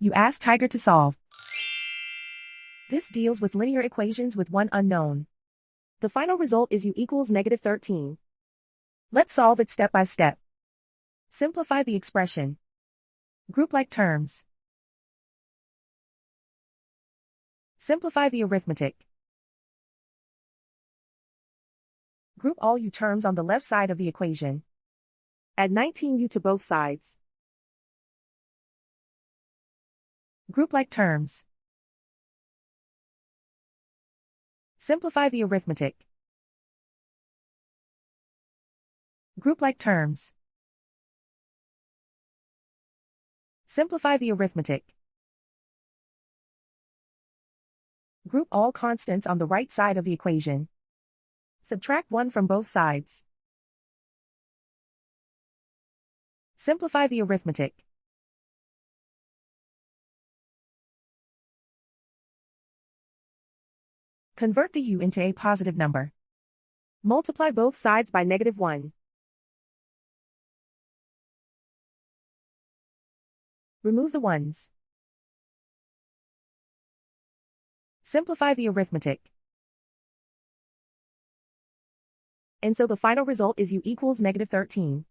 You ask Tiger to solve. This deals with linear equations with one unknown. The final result is u equals -13. Let's solve it step by step. Simplify the expression. Group like terms. Simplify the arithmetic. Group all u terms on the left side of the equation. Add 19u to both sides. Group like terms. Simplify the arithmetic. Group like terms. Simplify the arithmetic. Group all constants on the right side of the equation. Subtract 1 from both sides. Simplify the arithmetic. Convert the u into a positive number. Multiply both sides by -1. Remove the ones. Simplify the arithmetic. And so the final result is u equals -13.